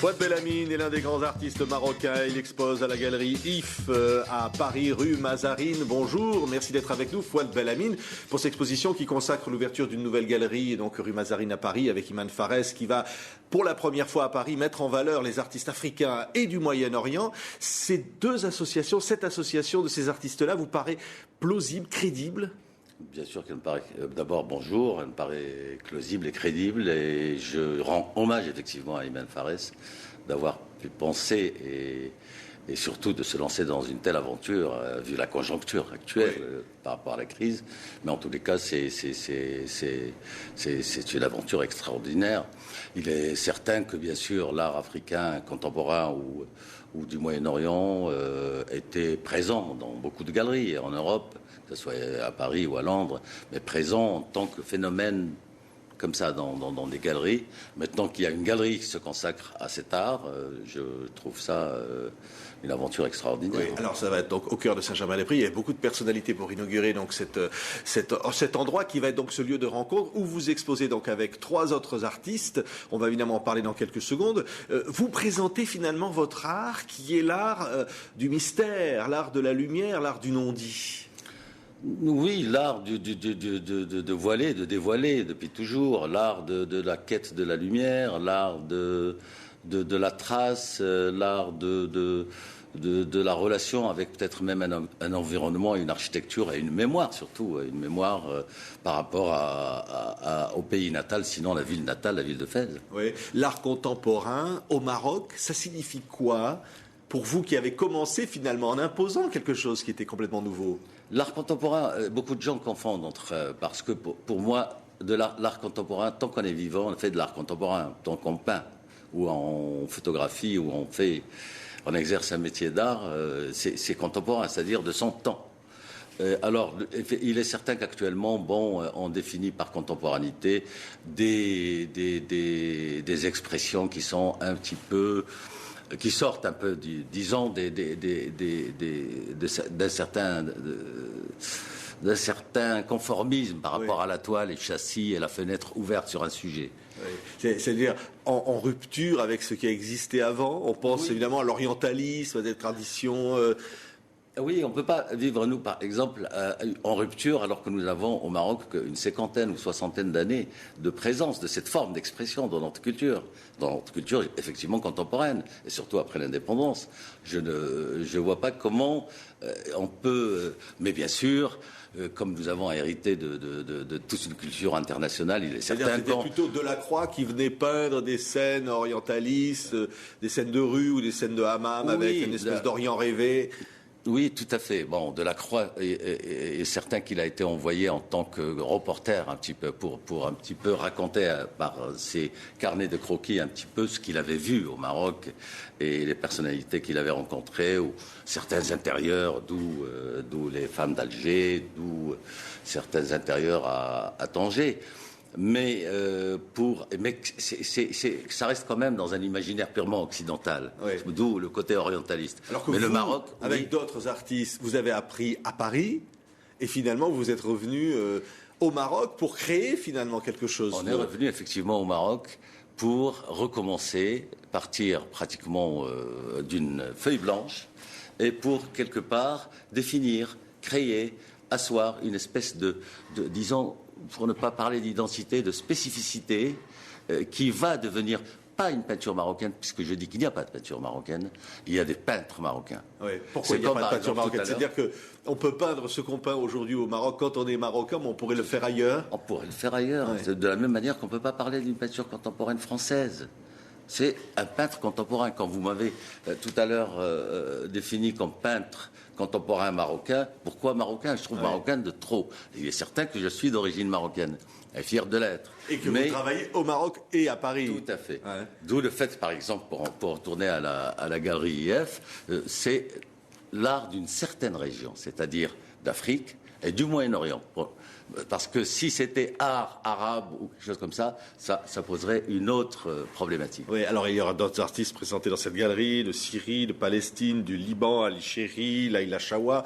Fouad Belhamine est l'un des grands artistes marocains. Il expose à la galerie IF à Paris, rue Mazarine. Bonjour, merci d'être avec nous, Fouad Belhamine, pour cette exposition qui consacre l'ouverture d'une nouvelle galerie, donc rue Mazarine à Paris, avec Iman Fares, qui va, pour la première fois à Paris, mettre en valeur les artistes africains et du Moyen-Orient. Ces deux associations, cette association de ces artistes-là, vous paraît plausible, crédible ? Bien sûr qu'elle me paraît, d'abord bonjour, elle me paraît plausible et crédible, et je rends hommage effectivement à Iman Fares d'avoir pu penser et surtout de se lancer dans une telle aventure, vu la conjoncture actuelle par rapport à la crise. Mais en tous les cas, c'est une aventure extraordinaire. Il est certain que bien sûr l'art africain contemporain ou du Moyen-Orient était présent dans beaucoup de galeries en Europe, que ce soit à Paris ou à Londres, mais présent en tant que phénomène comme ça dans des galeries. Maintenant qu'il y a une galerie qui se consacre à cet art, je trouve ça une aventure extraordinaire. Oui, alors ça va être donc au cœur de Saint-Germain-des-Prés. Il y a beaucoup de personnalités pour inaugurer donc cet endroit qui va être donc ce lieu de rencontre où vous exposez donc avec 3 autres artistes. On va évidemment en parler dans quelques secondes. Vous présentez finalement votre art qui est l'art du mystère, l'art de la lumière, l'art du non-dit. Oui, l'art de voiler, de dévoiler depuis toujours, l'art de la quête de la lumière, l'art de la trace, l'art de la relation avec peut-être même un environnement, une architecture et une mémoire surtout, une mémoire par rapport au pays natal, sinon la ville natale, la ville de Fès. Oui, l'art contemporain au Maroc, ça signifie quoi pour vous qui avez commencé finalement en imposant quelque chose qui était complètement nouveau? L'art contemporain, beaucoup de gens confondent parce que pour moi, de l'art contemporain, tant qu'on est vivant, on fait de l'art contemporain, tant qu'on peint ou en photographie ou on exerce un métier d'art, c'est contemporain, c'est-à-dire de son temps. Alors, il est certain qu'actuellement, on définit par contemporanité des expressions qui sont un petit peu, qui sortent un peu, disons, d'un certain conformisme par rapport à la toile et le châssis et la fenêtre ouverte sur un sujet. Oui. C'est-à-dire en rupture avec ce qui a existé avant. On pense évidemment à l'orientalisme, à des traditions. Oui, on ne peut pas vivre, nous, par exemple, en rupture, alors que nous avons au Maroc une 50aine ou 60aine d'années de présence de cette forme d'expression dans notre culture effectivement contemporaine, et surtout après l'indépendance. Je ne vois pas comment on peut... mais bien sûr, comme nous avons hérité de toute une culture internationale, il est certain que... C'était plutôt Delacroix qui venait peindre des scènes orientalistes, des scènes de rue ou des scènes de hammam avec une espèce d'Orient rêvé. Oui, tout à fait. Delacroix est certain qu'il a été envoyé en tant que reporter un petit peu pour un petit peu raconter par ses carnets de croquis un petit peu ce qu'il avait vu au Maroc et les personnalités qu'il avait rencontrées, ou certains intérieurs, d'où les femmes d'Alger, d'où certains intérieurs à Tanger. Mais ça reste quand même dans un imaginaire purement occidental, d'où le côté orientaliste. Alors que le Maroc, avec d'autres artistes, vous avez appris à Paris, et finalement vous êtes revenu au Maroc pour créer finalement quelque chose. On est revenu effectivement au Maroc pour recommencer, partir pratiquement d'une feuille blanche, et pour quelque part définir, créer, asseoir une espèce de disons, pour ne pas parler d'identité, de spécificité, qui va devenir pas une peinture marocaine, puisque je dis qu'il n'y a pas de peinture marocaine, il y a des peintres marocains. Oui. Pourquoi il n'y a pas de peinture marocaine? C'est-à-dire qu'on peut peindre ce qu'on peint aujourd'hui au Maroc quand on est marocain, mais on pourrait le faire ailleurs? On pourrait le faire ailleurs, de la même manière qu'on ne peut pas parler d'une peinture contemporaine française. C'est un peintre contemporain. Quand vous m'avez tout à l'heure défini comme peintre contemporain marocain, pourquoi marocain? Je trouve marocain de trop. Il est certain que je suis d'origine marocaine, et fier de l'être. Et que vous travaillez au Maroc et à Paris. Tout à fait. Ouais. D'où le fait, par exemple, pour retourner à la galerie IF, c'est l'art d'une certaine région, c'est-à-dire d'Afrique et du Moyen-Orient. Parce que si c'était art arabe ou quelque chose comme ça, ça poserait une autre problématique. Oui, alors il y aura d'autres artistes présentés dans cette galerie, de Syrie, de Palestine, du Liban, Ali Chéri, Laïla Chawa,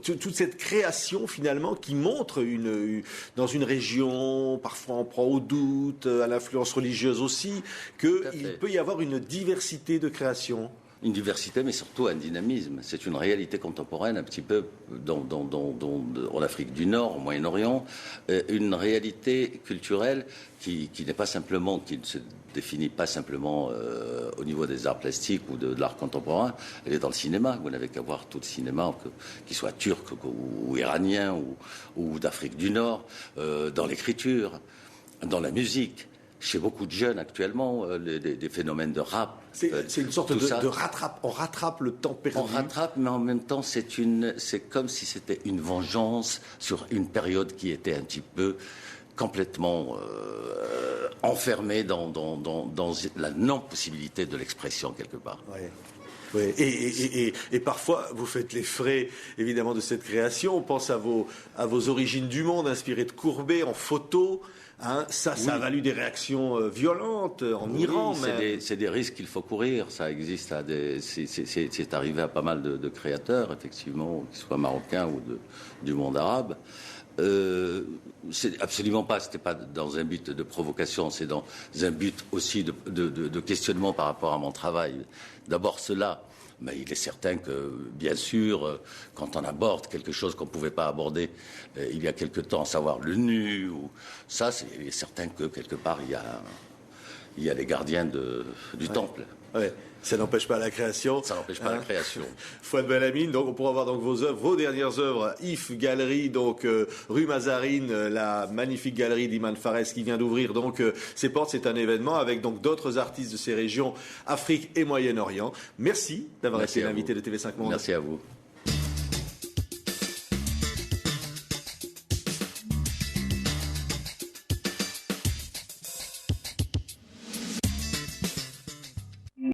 toute cette création finalement qui montre dans une région, parfois on prend au doute, à l'influence religieuse aussi, qu'il peut y avoir une diversité de création. Une diversité, mais surtout un dynamisme. C'est une réalité contemporaine, un petit peu en Afrique du Nord, au Moyen-Orient, une réalité culturelle qui n'est pas simplement, qui ne se définit pas simplement au niveau des arts plastiques ou de l'art contemporain. Elle est dans le cinéma. Vous n'avez qu'à voir tout le cinéma, qu'il soit turc ou iranien ou d'Afrique du Nord, dans l'écriture, dans la musique. Chez beaucoup de jeunes actuellement, des phénomènes de rap. C'est une sorte de rattrape. On rattrape le temps perdu. On rattrape, mais en même temps, c'est comme si c'était une vengeance sur une période qui était un petit peu complètement enfermée dans la non-possibilité de l'expression quelque part. Ouais. Oui. Et parfois, vous faites les frais, évidemment, de cette création. On pense à vos origines du monde, inspirées de Courbet, en photo. Hein, ça a valu des réactions violentes en Iran même. C'est des risques qu'il faut courir. Ça existe c'est arrivé à pas mal de créateurs, effectivement, qu'ils soient marocains ou du monde arabe. C'est absolument pas. C'était pas dans un but de provocation. C'est dans un but aussi de questionnement par rapport à mon travail. D'abord cela. Mais il est certain que, bien sûr, quand on aborde quelque chose qu'on ne pouvait pas aborder il y a quelque temps, savoir le nu, il est certain que, quelque part, il y a les gardiens du temple. Ouais. Ça n'empêche pas la création. Ça n'empêche pas la création. Fouad Belhamine, donc on pourra voir donc vos dernières œuvres, IF Galerie, donc rue Mazarine, la magnifique galerie d'Iman Fares qui vient d'ouvrir donc ses portes. C'est un événement avec donc d'autres artistes de ces régions, Afrique et Moyen-Orient. Merci d'avoir été l'invité de TV5 Monde. Merci à vous.